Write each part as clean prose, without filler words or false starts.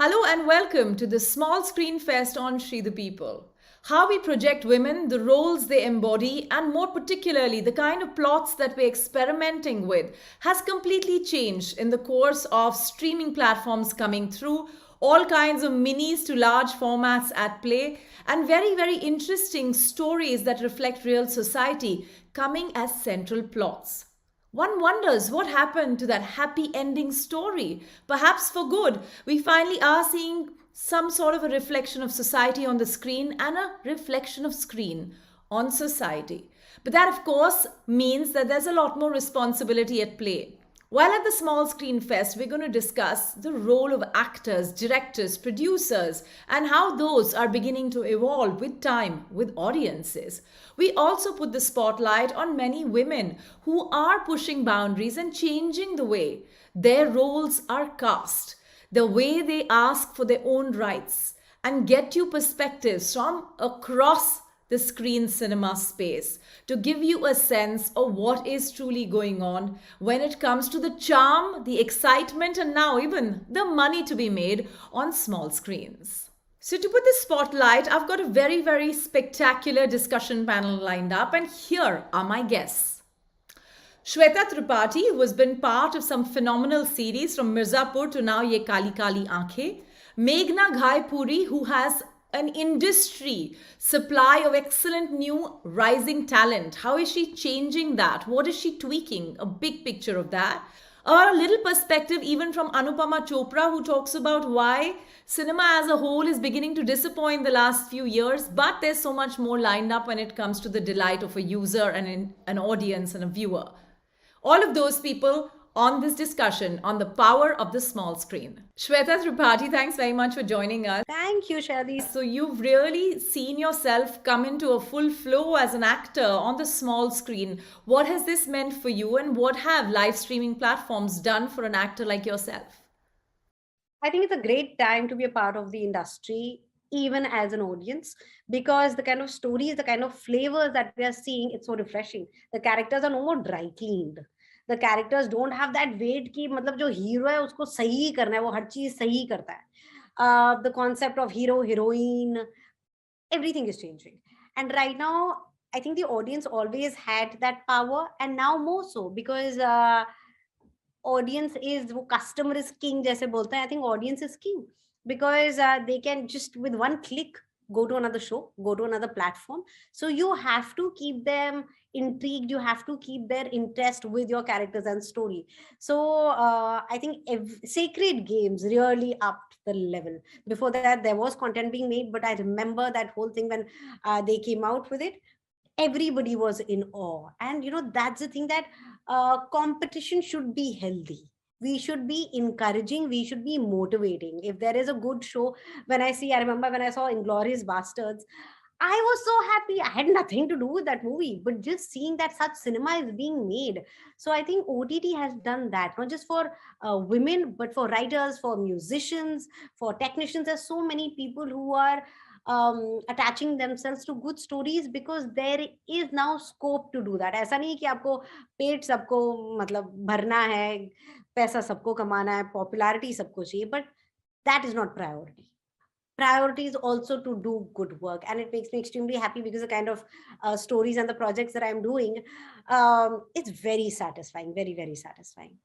Hello and welcome to the Small Screen Fest on She the People. How we project women, the roles they embody, and more particularly the kind of plots that we're experimenting with has completely changed in the course of streaming platforms coming through, all kinds of minis to large formats at play, and very, very interesting stories that reflect real society coming as central plots. One wonders what happened to that happy ending story. Perhaps for good, we finally are seeing some sort of a reflection of society on the screen and a reflection of screen on society. But that, of course, means that there's a lot more responsibility at play. While at the Small Screen Fest, we're going to discuss the role of actors, directors, producers, and how those are beginning to evolve with time, with audiences. We also put the spotlight on many women who are pushing boundaries and changing the way their roles are cast, the way they ask for their own rights, and get you perspectives from across the screen cinema space to give you a sense of what is truly going on when it comes to the charm, the excitement, and now even the money to be made on small screens. So, to put the spotlight, I've got a very, very spectacular discussion panel lined up, and here are my guests. Shweta Tripathi, who has been part of some phenomenal series from Mirzapur to now Ye Kali Kali Aankhein. Meghna Ghai Puri, who has an industry supply of excellent new rising talent. How is she changing that? What is she tweaking? A big picture of that. A little perspective even from Anupama Chopra, who talks about why cinema as a whole is beginning to disappoint the last few years, but there's so much more lined up when it comes to the delight of a user and an audience and a viewer. All of those people on this discussion on the power of the small screen. Shweta Tripathi, thanks very much for joining us. Thank you, Shaili. So, you've really seen yourself come into a full flow as an actor on the small screen. What has this meant for you, and what have live streaming platforms done for an actor like yourself? I think it's a great time to be a part of the industry, even as an audience, because the kind of stories, the kind of flavors that we are seeing, it's so refreshing. The characters are no more dry cleaned. The characters don't have that weight कि मतलब जो hero है उसको सही करना है, वो हर चीज सही करता है. The concept of hero, heroine, everything is changing. And right now, I think the audience always had that power, and now more so because audience is वो customer is king जैसे बोलते हैं. I think audience is king because they can just with one click go to another show, go to another platform. So you have to keep them intrigued, you have to keep their interest with your characters and story. So I think sacred games really upped the level. Before that there was content being made, but I remember that whole thing when they came out with it, everybody was in awe. And that's the thing, that competition should be healthy. We should be encouraging, we should be motivating. If there is a good show, I remember when I saw Inglorious Bastards, I was so happy. I had nothing to do with that movie, but just seeing that such cinema is being made. So I think OTT has done that, not just for women, but for writers, for musicians, for technicians. There's so many people who are attaching themselves to good stories because there is now scope to do that. ऐसा नहीं कि आपको पेट सबको मतलब भरना है, पैसा सबको कमाना है, popularity सबको चाहिए, but that is not priority. Priority is also to do good work, and it makes me extremely happy because the kind of stories and the projects that I'm doing, it's very satisfying, very, very satisfying.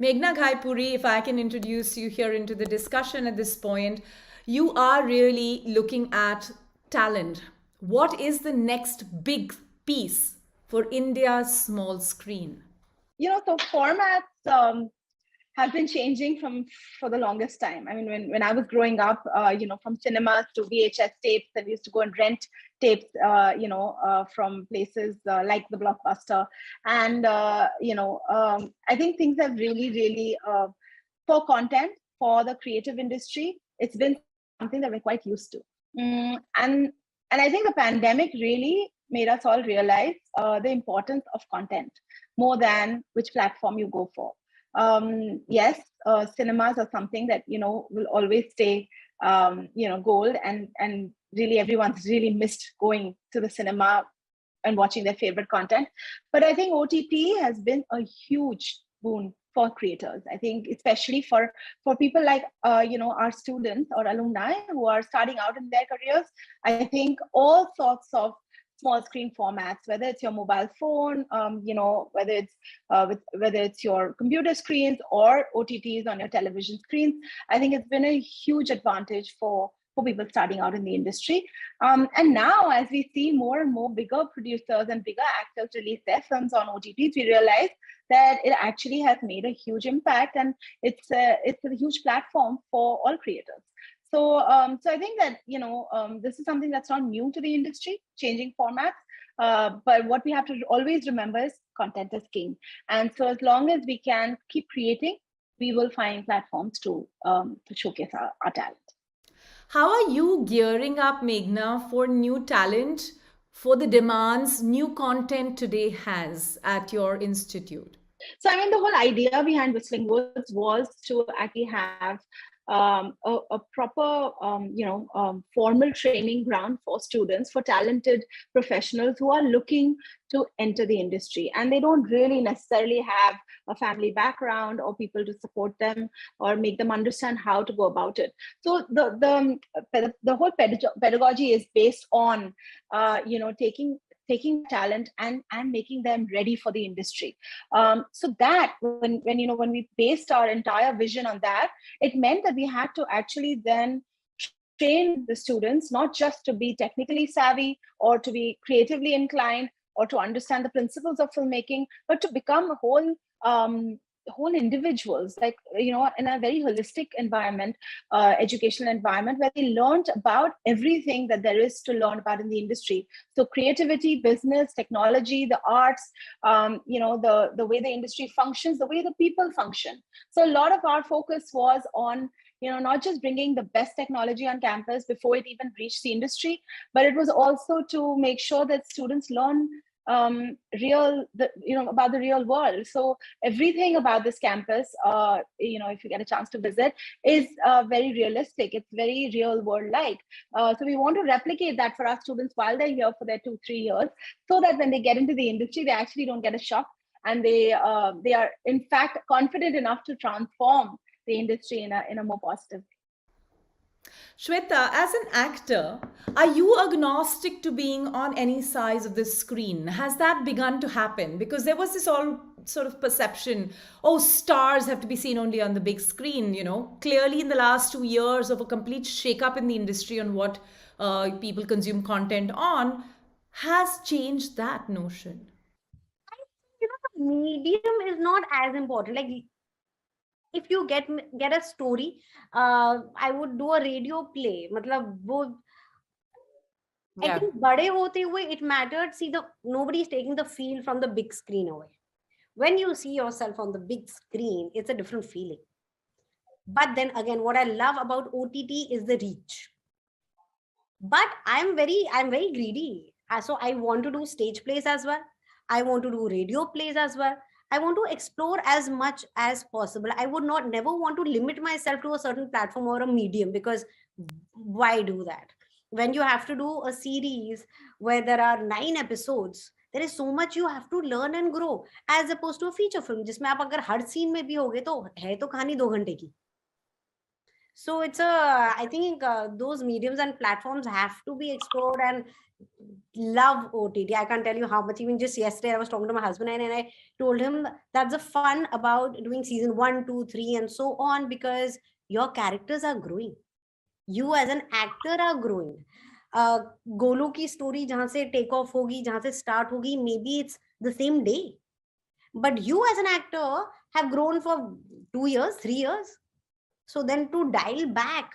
Meghna Ghai Puri, if I can introduce you here into the discussion at this point, you are really looking at talent. What is the next big piece for India's small screen? So formats have been changing for the longest time. I mean, when I was growing up, from cinemas to VHS tapes, that we used to go and rent tapes, from places like the Blockbuster. And, I think things have really, really, for content, for the creative industry, it's been something that we're quite used to. And I think the pandemic really made us all realize the importance of content more than which platform you go for. Yes, cinemas are something that will always stay gold, and really everyone's really missed going to the cinema and watching their favorite content. But I think OTT has been a huge boon for creators. I think especially for people like our students or alumni who are starting out in their careers, I think all sorts of small screen formats, whether it's your mobile phone, whether it's your computer screens or OTTs on your television screens, I think it's been a huge advantage for people starting out in the industry. And now, as we see more and more bigger producers and bigger actors release their films on OTTs, we realize that it actually has made a huge impact, and it's a huge platform for all creators. So I think that this is something that's not new to the industry, changing formats. But what we have to always remember is content is king, and so as long as we can keep creating, we will find platforms to showcase our talent. How are you gearing up, Meghna, for new talent, for the demands new content today has at your institute? So, I mean, the whole idea behind Whistling Woods was to actually have a proper, formal training ground for students, for talented professionals who are looking to enter the industry, and they don't really necessarily have a family background or people to support them or make them understand how to go about it. So the whole pedagogy is based on, taking talent and making them ready for the industry. So that when we based our entire vision on that, it meant that we had to actually then train the students not just to be technically savvy or to be creatively inclined or to understand the principles of filmmaking, but to become whole individuals, like, in a very holistic environment, educational environment, where they learned about everything that there is to learn about in the industry. So creativity, business, technology, the arts, the way the industry functions, the way the people function. So a lot of our focus was on, not just bringing the best technology on campus before it even reached the industry, but it was also to make sure that students learn about the real world. So everything about this campus, if you get a chance to visit, is very realistic. It's very real world like. So we want to replicate that for our students while they're here for their 2-3 years, so that when they get into the industry, they actually don't get a shock, and they are in fact confident enough to transform the industry in a more positive way. Shweta, as an actor, are you agnostic to being on any size of the screen? Has that begun to happen? Because there was this all sort of perception, oh, stars have to be seen only on the big screen, Clearly, in the last 2 years of a complete shake-up in the industry on what people consume content on, has changed that notion. The medium is not as important. Like, if you get a story, I would do a radio play. I think bade hote hue, it mattered. See, nobody is taking the feel from the big screen away. When you see yourself on the big screen, it's a different feeling. But then again, what I love about OTT is the reach. But I'm very greedy. So I want to do stage plays as well. I want to do radio plays as well. I want to explore as much as possible. I would never want to limit myself to a certain platform or a medium, because why do that? When you have to do a series where there are 9 episodes, there is so much you have to learn and grow, as opposed to a feature film जिसमें आप अगर हर scene में भी होगे तो है तो कहानी 2 घंटे की. So I think those mediums and platforms have to be explored, and love OTT. I can't tell you how much. Even just yesterday, I was talking to my husband, and I told him that's the fun about doing season 1, 2, 3, and so on, because your characters are growing. You as an actor are growing. Golu की story जहां से take off होगी, जहां से start होगी, maybe it's the same day, but you as an actor have grown for 2 years, 3 years. So then to dial back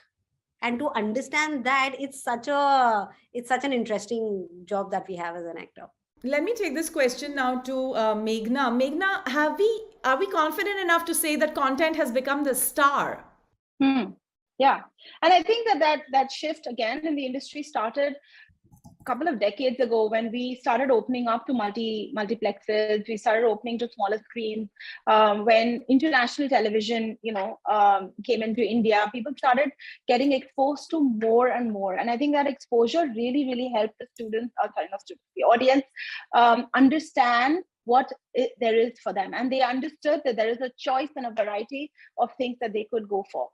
and to understand that, it's such an interesting job that we have as an actor. Let me take this question now to Meghna. Meghna, are we confident enough to say that content has become the star? Yeah, and I think that shift again in the industry started a couple of decades ago, when we started opening up to multiplexes. We started opening to smaller screens. When international television, came into India, people started getting exposed to more and more. And I think that exposure really, really helped the audience understand there is for them, and they understood that there is a choice and a variety of things that they could go for.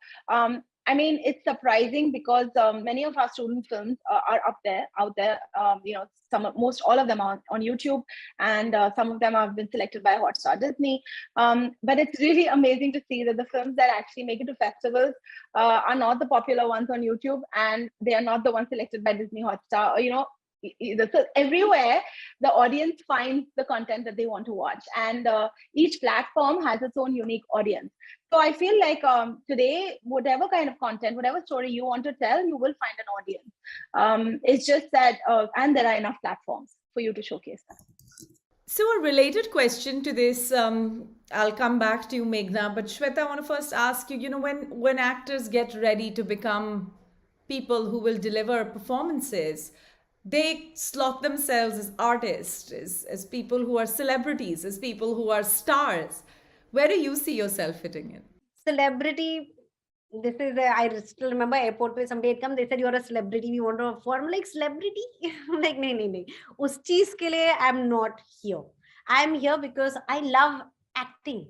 I mean, it's surprising because many of our student films are out there. Most all of them are on YouTube, and some of them have been selected by Hotstar Disney. But it's really amazing to see that the films that actually make it to festivals are not the popular ones on YouTube, and they are not the ones selected by Disney Hotstar. So everywhere the audience finds the content that they want to watch, and each platform has its own unique audience. So I feel like today, whatever kind of content, whatever story you want to tell, you will find an audience. It's just that, and there are enough platforms for you to showcase that. So, a related question to this, I'll come back to you, Meghna. But Shweta, I want to first ask you, when actors get ready to become people who will deliver performances, they slot themselves as artists, as people who are celebrities, as people who are stars. Where do you see yourself fitting in? Celebrity, this is I still remember airport where somebody had come, they said you're a celebrity, we want to perform. Like, celebrity? I'm like, no. Us cheez ke liye I'm not here. I'm here because I love acting,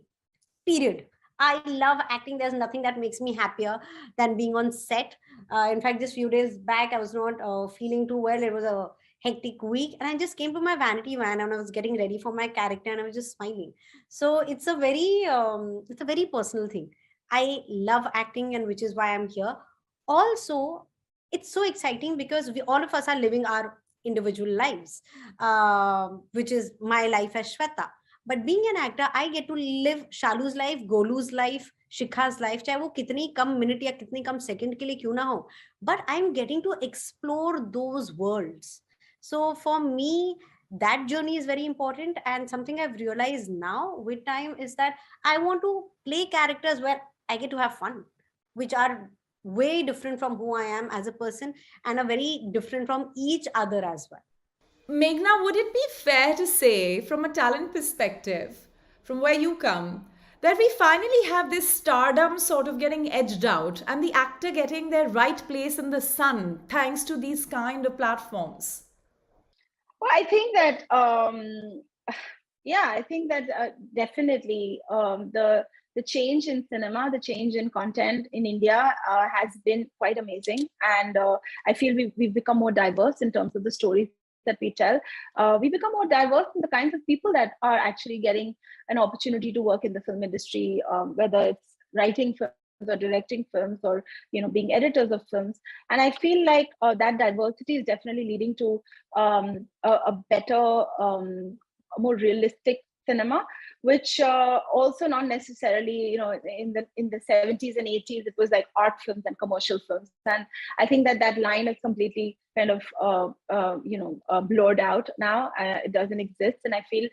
period. I love acting. There's nothing that makes me happier than being on set. In fact, just few days back, I was not feeling too well. It was a hectic week, and I just came to my vanity van and I was getting ready for my character, and I was just smiling. So it's a very personal thing. I love acting, and which is why I'm here. Also, it's so exciting because we all of us are living our individual lives, which is my life as Shweta. But being an actor, I get to live Shalu's life, Golu's life, Shikha's life, चाहे वो कितनी कम minute या कितनी कम second के लिए क्यों ना हो, but I'm getting to explore those worlds. So for me, that journey is very important, and something I've realized now with time is that I want to play characters where I get to have fun, which are way different from who I am as a person, and are very different from each other as well. Meghna, would it be fair to say, from a talent perspective, from where you come, that we finally have this stardom sort of getting edged out and the actor getting their right place in the sun thanks to these kind of platforms? Well, I think that, I think that definitely the change in cinema, the change in content in India has been quite amazing, and I feel we've become more diverse in terms of the stories that we tell. We become more diverse in the kinds of people that are actually getting an opportunity to work in the film industry, whether it's writing films or directing films, or being editors of films. And I feel like that diversity is definitely leading to a better, a more realistic cinema, which also not necessarily, in the 70s and 80s, it was like art films and commercial films, and I think that line is completely kind of blurred out now. It doesn't exist, and I feel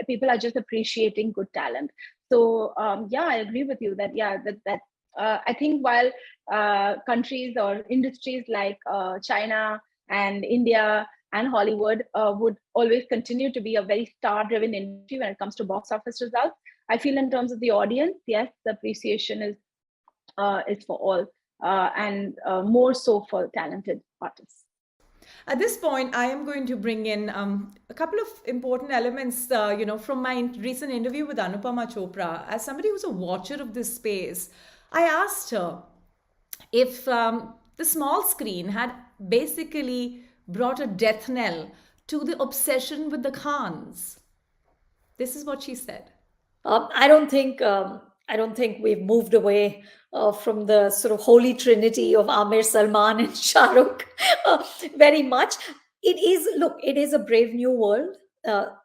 people are just appreciating good talent. So I agree with you that I think while countries or industries like China and India and Hollywood would always continue to be a very star-driven industry when it comes to box office results, I feel in terms of the audience, yes, the appreciation is for all, and more so for talented artists. At this point, I am going to bring in a couple of important elements, from my recent interview with Anupama Chopra. As somebody who's a watcher of this space, I asked her if the small screen had basically brought a death knell to the obsession with the Khans. This is what she said. I don't think we've moved away from the sort of holy trinity of Amir, Salman, and Shah Rukh very much. It is a brave new world,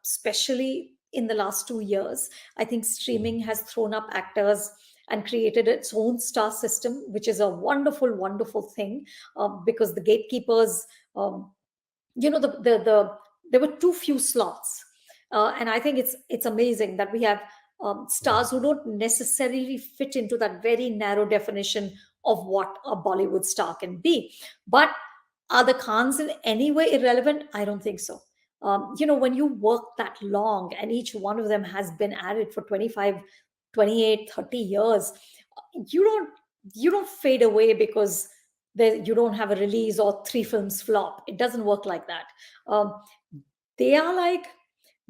especially in the last 2 years. I think streaming has thrown up actors and created its own star system, which is a wonderful, wonderful thing, because the gatekeepers, there were too few slots, and I think it's amazing that we have stars who don't necessarily fit into that very narrow definition of what a Bollywood star can be. But are the Khans in any way irrelevant? I don't think so. When you work that long and each one of them has been at it for 25, 28, 30 years, you don't fade away because you don't have a release or 3 films flop. It doesn't work like that. They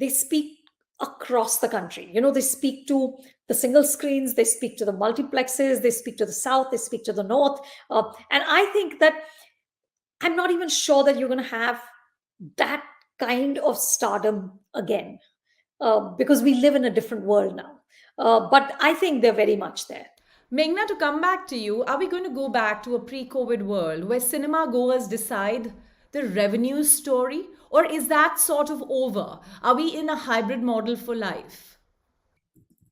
speak across the country. They speak to the single screens, they speak to the multiplexes, they speak to the south, they speak to the north. And I think that I'm not even sure that you're going to have that kind of stardom again, because we live in a different world now. But I think they're very much there. Meghna, to come back to you, are we going to go back to a pre COVID world where cinema goers decide the revenue story? Or is that sort of over? Are we in a hybrid model for life?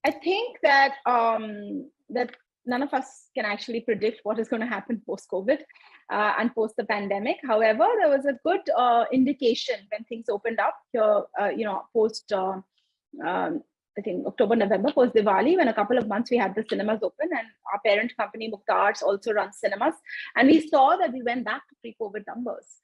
I think that that none of us can actually predict what is going to happen post COVID and post the pandemic. However, there was a good indication when things opened up here. Post I think October, November, post Diwali, when a couple of months we had the cinemas open, and our parent company Mukta Arts also runs cinemas, and we saw that we went back to pre-COVID numbers.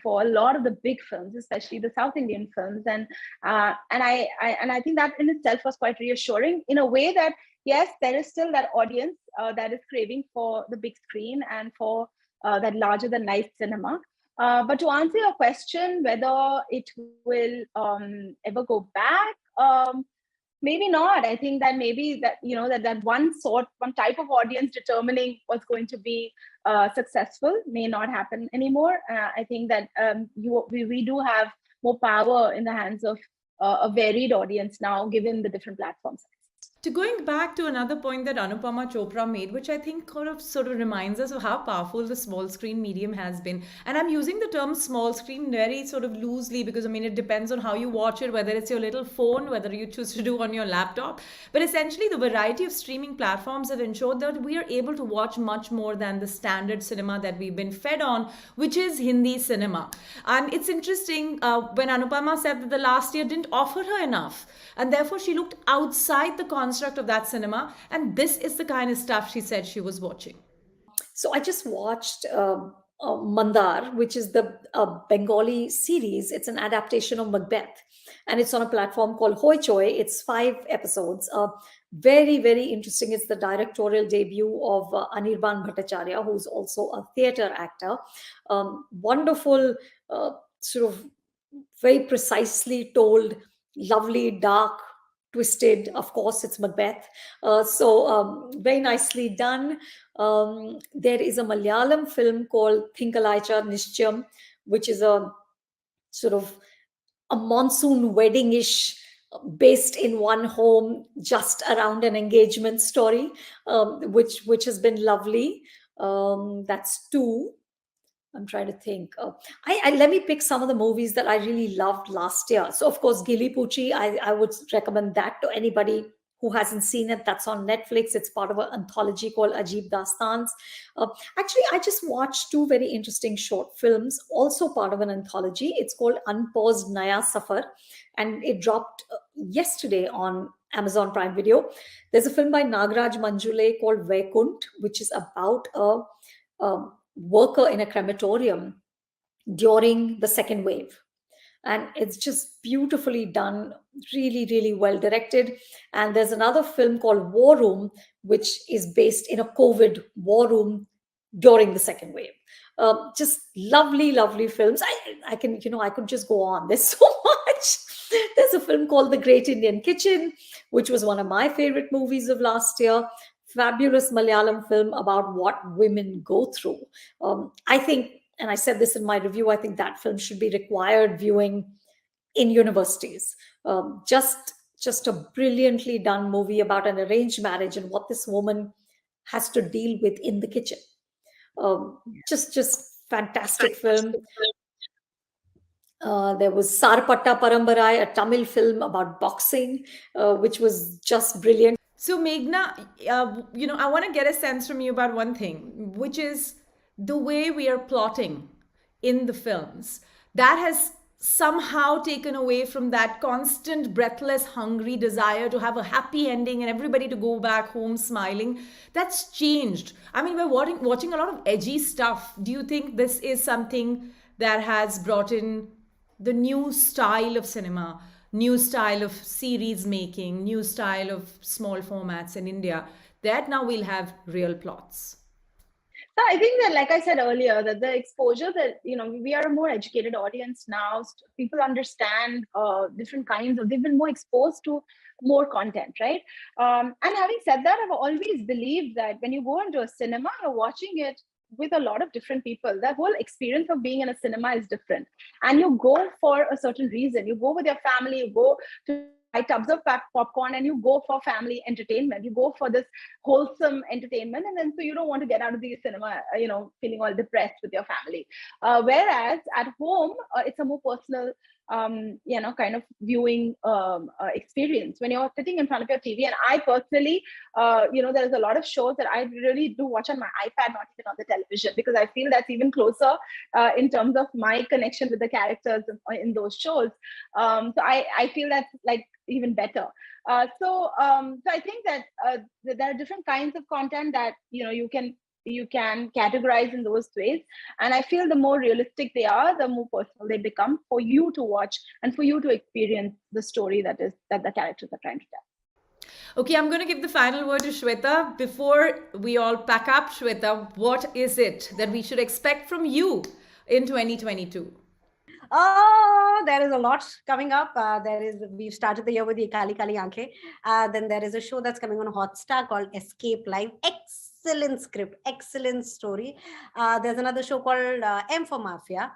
For a lot of the big films, especially the South Indian films, and I think that in itself was quite reassuring in a way that yes, there is still that audience that is craving for the big screen and for that larger than life cinema. But to answer your question, whether it will ever go back, maybe not. I think that maybe that that one type of audience determining what's going to be successful may not happen anymore. I think that we do have more power in the hands of a varied audience now, given the different platforms. To going back to another point that Anupama Chopra made, which I think sort of reminds us of how powerful the small screen medium has been. And I'm using the term small screen very sort of loosely because it depends on how you watch it, whether it's your little phone, whether you choose to do on your laptop. But essentially, the variety of streaming platforms have ensured that we are able to watch much more than the standard cinema that we've been fed on, which is Hindi cinema. And it's interesting when Anupama said that the last year didn't offer her enough. And therefore, she looked outside the construct of that cinema. And this is the kind of stuff she said she was watching. So I just watched Mandar, which is the Bengali series. It's an adaptation of Macbeth, and it's on a platform called Hoichoi. It's 5 episodes. Very, very interesting. It's the directorial debut of Anirban Bhattacharya, who's also a theatre actor. Wonderful, sort of very precisely told, lovely, dark, twisted. Of course, it's Macbeth. Very nicely done. There is a Malayalam film called Thinkalaicha Nischayam, which is a sort of a monsoon wedding-ish, based in one home just around an engagement story, which has been lovely. That's 2. I'm trying to think. Let me pick some of the movies that I really loved last year. So, of course, Gili Pucci, I would recommend that to anybody who hasn't seen it. That's on Netflix. It's part of an anthology called Ajib Dastans. Actually, I just watched 2 very interesting short films, also part of an anthology. It's called Unpaused Naya Safar, and it dropped yesterday on Amazon Prime Video. There's a film by Nagraj Manjule called Vaikunt, which is about a worker in a crematorium during the second wave, and it's just beautifully done, really, really well directed. And there's another film called War Room, which is based in a COVID war room during the second wave. Just lovely films. I could just go on. There's so much. There's a film called The Great Indian Kitchen, which was one of my favorite movies of last year. Fabulous Malayalam film about what women go through. I think, and I said this in my review, I think that film should be required viewing in universities. Just a brilliantly done movie about an arranged marriage and what this woman has to deal with in the kitchen. Just fantastic film. There was Sarpatta Parambarai, a Tamil film about boxing, which was just brilliant. So, Meghna, I want to get a sense from you about one thing, which is the way we are plotting in the films. That has somehow taken away from that constant, breathless, hungry desire to have a happy ending and everybody to go back home smiling. That's changed. We're watching a lot of edgy stuff. Do you think this is something that has brought in the new style of cinema? New style of series making, new style of small formats in India, that now we'll have real plots? So I think that, like I said earlier, that the exposure that, we are a more educated audience now. People understand different kinds of, they've been more exposed to more content, right? And having said that, I've always believed that when you go into a cinema, you're watching it with a lot of different people. The whole experience of being in a cinema is different. And you go for a certain reason. You go with your family, you go to buy tubs of popcorn, and you go for family entertainment. You go for this wholesome entertainment, and then so you don't want to get out of the cinema feeling all depressed with your family. Whereas at home, it's a more personal kind of viewing experience when you're sitting in front of your TV. And I personally, there's a lot of shows that I really do watch on my iPad, not even on the television, because I feel that's even closer in terms of my connection with the characters in those shows. So I feel that's like even better. So I think that there are different kinds of content that you can categorize in those ways. And I feel the more realistic they are, the more personal they become for you to watch and for you to experience the story that the characters are trying to tell. Okay, I'm going to give the final word to Shweta. Before we all pack up, Shweta, what is it that we should expect from you in 2022? Oh, there is a lot coming up. We've started the year with the Kali Kali Aankhe. Then there is a show that's coming on Hotstar called Escape Live. Excellent script, excellent story. There's another show called M for Mafia,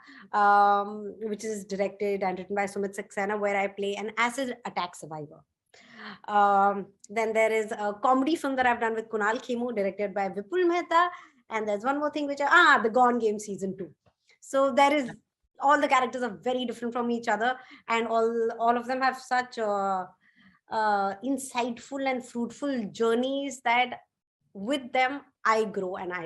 which is directed and written by Sumit Saxena, where I play an acid attack survivor. Then there is a comedy film that I've done with Kunal Khemu, directed by Vipul Mehta. And there's one more thing The Gone Game Season 2. So there is, all the characters are very different from each other, and all of them have such insightful and fruitful journeys that with them I grow and I